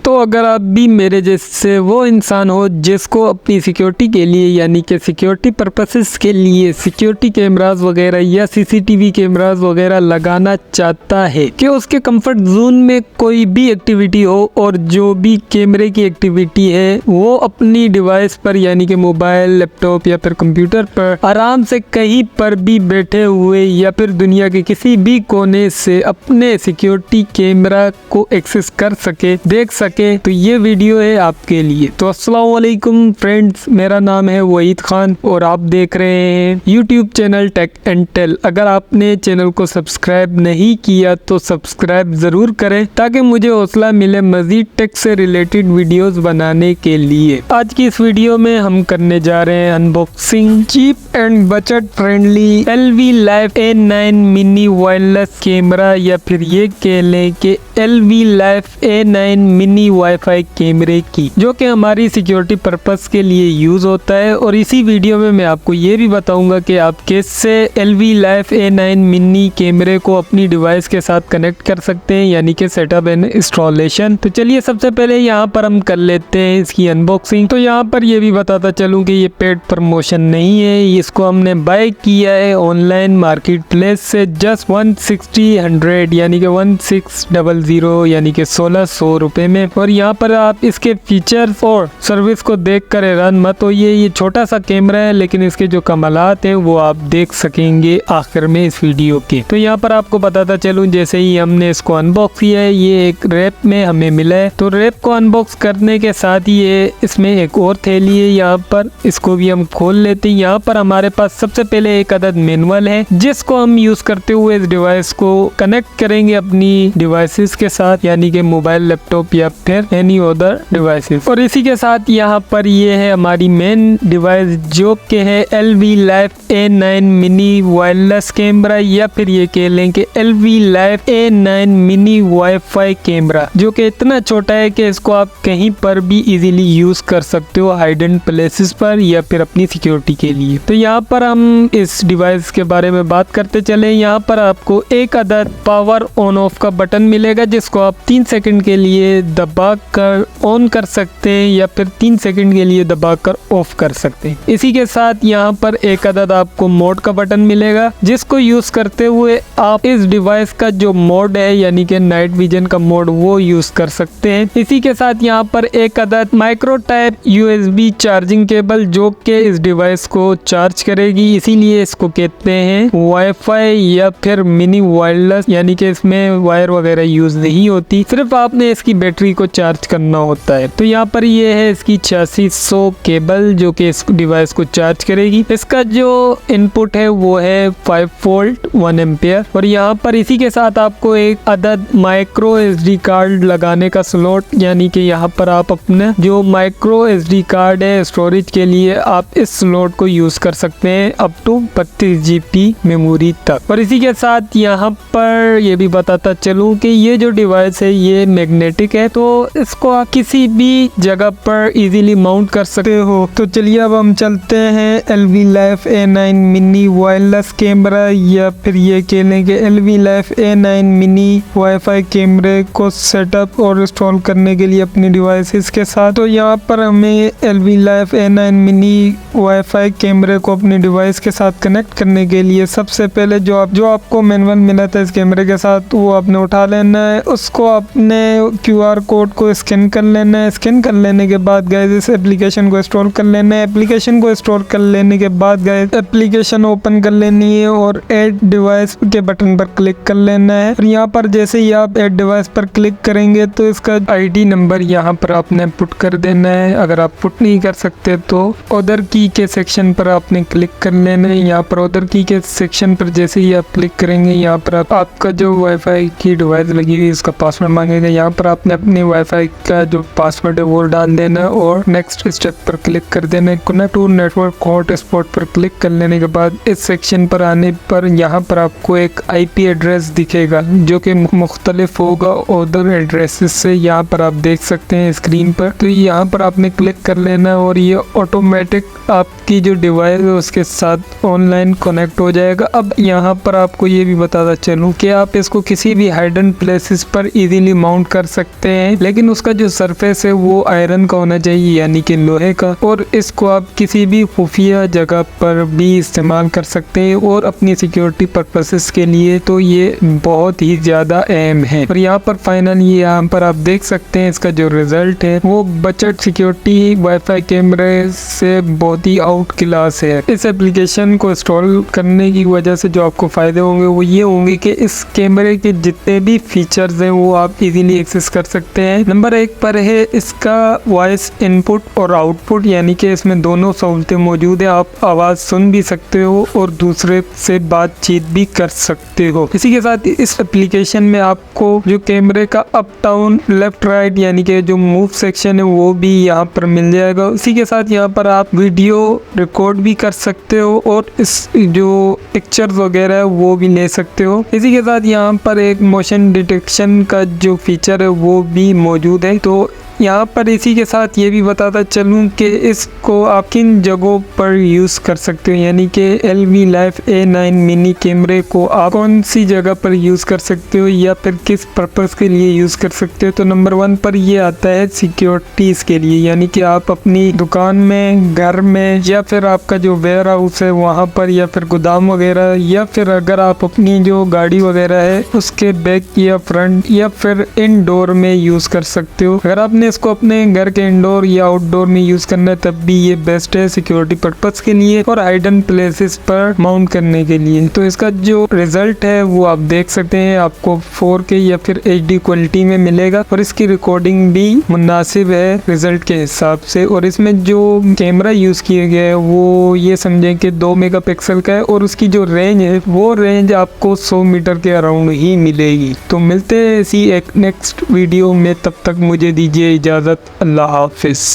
तो अगर आप भी मेरे जैसे वो इंसान हो जिसको अपनी सिक्योरिटी के लिए यानी कि सिक्योरिटी पर्पसेस के लिए सिक्योरिटी कैमरास वगैरह या सीसीटीवी कैमरास वगैरह लगाना चाहता है कि उसके कंफर्ट जोन में कोई भी एक्टिविटी हो और जो भी कैमरे की एक्टिविटी है वो अपनी डिवाइस पर यानी कि मोबाइल, लैपटॉप या फिर कंप्यूटर पर आराम से कहीं पर भी बैठे हुए या फिर दुनिया के किसी भी कोने से अपने सिक्योरिटी कैमरा को एक्सेस कर सके, देख सके, तो ये वीडियो है आपके लिए। तो अस्सलाम वालेकुम फ्रेंड्स, मेरा नाम है वहीद खान और आप देख रहे हैं YouTube channel tech and tell. अगर आपने चैनल को सब्सक्राइब नहीं किया तो सब्सक्राइब जरूर करें ताकि मुझे हौसला मिले मजीद टेक से रिलेटेड वीडियोस बनाने के लिए। आज की इस वीडियो में हम करने जा रहे हैं unboxing cheap and budget friendly LV Live A9 mini wireless camera या फिर ये कह लें कि LV Live A9 mini wifi कैमरे की, जो कि हमारी सिक्योरिटी पर्पस के लिए यूज होता है। और इसी वीडियो में मैं आपको ये भी बताऊंगा कि आप कैसे LV Live A9 मिनी कैमरे को अपनी डिवाइस के साथ कनेक्ट कर सकते हैं यानी कि सेटअप एंड इंस्टॉलेशन। तो चलिए सबसे पहले यहाँ पर हम कर लेते हैं इसकी अनबॉक्सिंग। तो यहाँ पर ये भी बताता चलूँ कि ये पेड प्रमोशन नहीं है, इसको हमने बाय किया है ऑनलाइन मार्केट प्लेस से जस्ट 160 यानी कि 1600 यानी कि 1600 रुपए में। और यहाँ पर आप इसके फीचर्स और सर्विस को देख कर हैरान मत होइए। ये छोटा सा कैमरा है लेकिन इसके जो कमालात हैं वो आप देख सकेंगे आखिर में इस वीडियो के। तो यहाँ पर आपको बताता चलूँ, जैसे ही हमने इसको अनबॉक्स किया है, ये एक रैप में हमें मिला है। तो रैप को अनबॉक्स करने के साथ ही ये इसमें एक और थैली है, यहाँ पर इसको भी हम खोल लेते हैं। यहाँ पर हमारे पास सबसे पहले एक अदद मैनुअल है जिसको हम यूज करते हुए इस डिवाइस को कनेक्ट करेंगे अपनी डिवाइसेस के साथ यानी कि मोबाइल, लैपटॉप या फिर एनी अदर डिवाइसेस। और इसी के साथ यहाँ पर ये है हमारी मेन डिवाइस जो कि है LV Live A9 mini wireless camera या फिर ये कह लें कि LV Live A9 mini wifi camera, जो कि इतना छोटा है कि इसको आप कहीं पर भी इजीली यूज कर सकते हो हाइडन प्लेसेस पर या फिर अपनी सिक्योरिटी के लिए। तो यहाँ पर हम इस डिवाइस के बारे में बात करते चले। यहाँ पर आपको एक अदद पावर ऑन ऑफ का बटन मिलेगा जिसको आप 3 सेकंड के लिए दबा कर ऑन कर सकते हैं या फिर 3 सेकंड के लिए दबा कर ऑफ कर सकते हैं। इसी के साथ यहाँ पर एक अदद आपको मोड का बटन मिलेगा जिसको यूज करते हुए आप इस डिवाइस का जो मोड है यानी कि नाइट विजन का मोड वो यूज कर सकते हैं। इसी के साथ यहाँ पर एक अदद micro type USB charging cable जो कि इस डिवाइस को चार्ज करेगी, इसीलिए इसको कहते हैं वाईफाई या फिर मिनी वायरलेस, यानी कि इसमें वायर वगैरह यूज नहीं होती, सिर्फ आपने इसकी बैटरी को चार्ज करना होता है। तो यहाँ पर ये है इसकी 8600 केबल जो कि इस डिवाइस को चार्ज करेगी। इसका जो इनपुट है वो है 5 वोल्ट 1 एम्पियर। और यहाँ पर इसी के साथ आपको एक अदद माइक्रो SD कार्ड लगाने का स्लॉट, यानी कि यहाँ पर आप अपने जो माइक्रो SD कार्ड है स्टोरेज के लिए आप इस स्लॉट को यूज कर सकते हैं अप टू 32 GB मेमोरी तक। और इसी के साथ यहाँ पर ये भी बताता चलूँ कि ये जो डिवाइस है ये मैग्नेटिक है, तो इसको आप किसी भी जगह पर इजीली माउंट कर सकते हो। तो चलिए अब हम चलते हैं LV Live A9 mini wireless camera या फिर ये कह लें कि LV Live A9 mini wifi कैमरे को सेटअप और इंस्टॉल करने के लिए अपनी डिवाइसेस के साथ। तो यहाँ पर हमें LV Live A9 mini wifi कैमरे को अपनी डिवाइस के साथ कनेक्ट करने के लिए सबसे पहले जो आपको मैनुअल मिला था इस कैमरे के साथ वो आपने उठा लेना है। उसको आपने QR कोड को स्कैन कर लेना है। स्कैन कर लेने के बाद गाइस इस एप्लीकेशन को इंस्टॉल कर लेना है। एप्लीकेशन को इंस्टॉल कर लेने के बाद गाइस एप्लीकेशन ओपन कर लेनी है और ऐड डिवाइस के बटन पर क्लिक कर लेना है। और यहाँ पर जैसे ही आप ऐड डिवाइस पर क्लिक करेंगे तो इसका ID नंबर यहाँ पर आपने पुट कर देना है। अगर आप पुट नहीं कर सकते तो अदर की के सेक्शन पर आपने क्लिक कर लेना है। यहाँ पर अदर की के सेक्शन पर जैसे ही आप क्लिक करेंगे यहाँ पर आपका जो वाईफाई की डिवाइस लगी हुई इसका पासवर्ड मांगेगा। यहाँ पर आपने अपने वाईफाई का जो पासवर्ड है वो डाल देना और नेक्स्ट स्टेप पर क्लिक कर देना है। कनेक्ट टू नेटवर्क हॉटस्पॉट पर क्लिक कर लेने के बाद इस सेक्शन पर आने पर यहाँ पर आपको एक IP एड्रेस दिखेगा जो कि मुख्तलिफ होगा अदर एड्रेसेस से। यहाँ पर आप देख सकते हैं स्क्रीन पर। तो यहाँ पर आपने क्लिक कर लेना और ये ऑटोमेटिक आपकी जो डिवाइस है उसके साथ ऑनलाइन कनेक्ट हो जाएगा। अब यहाँ पर आपको ये भी बताता चलूँ कि आप इसको किसी भी हाइडन प्लेसेस पर इजीली माउंट कर सकते हैं लेकिन उसका जो सरफेस है वो आयरन का होना चाहिए यानी कि लोहे का। और इसको आप किसी भी खुफिया जगह पर भी इस्तेमाल कर सकते हैं और अपनी सिक्योरिटी पर्पसेस के लिए तो ये बहुत ही ज़्यादा अहम है। और यहाँ पर फाइनली यहाँ पर आप देख सकते हैं इसका जो रिजल्ट है वो बजट सिक्योरिटी वाईफाई कैमरे से बहुत ही आउट क्लास है। इस एप्लीकेशन को इंस्टॉल करने की वजह से जो आपको फायदे होंगे वो ये होंगे कि इस कैमरे के जितने भी फीचर्स हैं वो आप इजीली एक्सेस कर सकते हैं। नंबर 1 पर है इसका वॉइस इनपुट और आउटपुट, यानी कि इसमें दोनों सहूलतें मौजूद है। आप आवाज़ सुन भी सकते हो और दूसरे से बातचीत भी कर सकते हो। इसी के साथ इस एप्लीकेशन में आपको जो कैमरे का अप डाउन लेफ्ट राइट यानी कि जो मूव सेक्शन है वो भी यहाँ पर मिल जाएगा। इसी के साथ यहाँ पर आप वीडियो रिकॉर्ड भी कर सकते हो और इस जो पिक्चर्स वगैरह है वो भी ले सकते हो। इसी के साथ यहाँ पर एक मोशन डिटेक्शन का जो फीचर है वो भी मौजूद है। तो यहाँ पर इसी के साथ ये भी बताता चलूँ कि इसको आप किन जगहों पर यूज़ कर सकते हो, यानी कि LV Life A9 मिनी कैमरे को आप कौन सी जगह पर यूज़ कर सकते हो या फिर किस पर्पज़ के लिए यूज़ कर सकते हो। तो नंबर 1 पर ये आता है सिक्योरिटीज़ के लिए, यानी कि आप अपनी दुकान में, घर में या फिर आपका जो वेयर हाउस है वहाँ पर या फिर गोदाम वगैरह, या फिर अगर आप अपनी जो गाड़ी वगैरह है उसके बैक या फ्रंट या फिर इनडोर में यूज़ कर सकते हो। अगर आपने इसको अपने घर के इंडोर या आउटडोर में यूज करना है तब भी ये बेस्ट है सिक्योरिटी पर्पस के लिए और हाइडन प्लेसेस पर माउंट करने के लिए। तो इसका जो रिजल्ट है वो आप देख सकते हैं, आपको 4K या फिर HD क्वालिटी में मिलेगा और इसकी रिकॉर्डिंग भी मुनासिब है रिजल्ट के हिसाब से। और इसमें जो कैमरा यूज किया गया है वो ये समझें कि 2 मेगापिक्सल का है और उसकी जो रेंज है वो रेंज आपको 100 मीटर के अराउंड ही मिलेगी। तो मिलते हैं इसी एक नेक्स्ट वीडियो में, तब तक मुझे दीजिए इजाज़त। अल्लाह हाफिज़।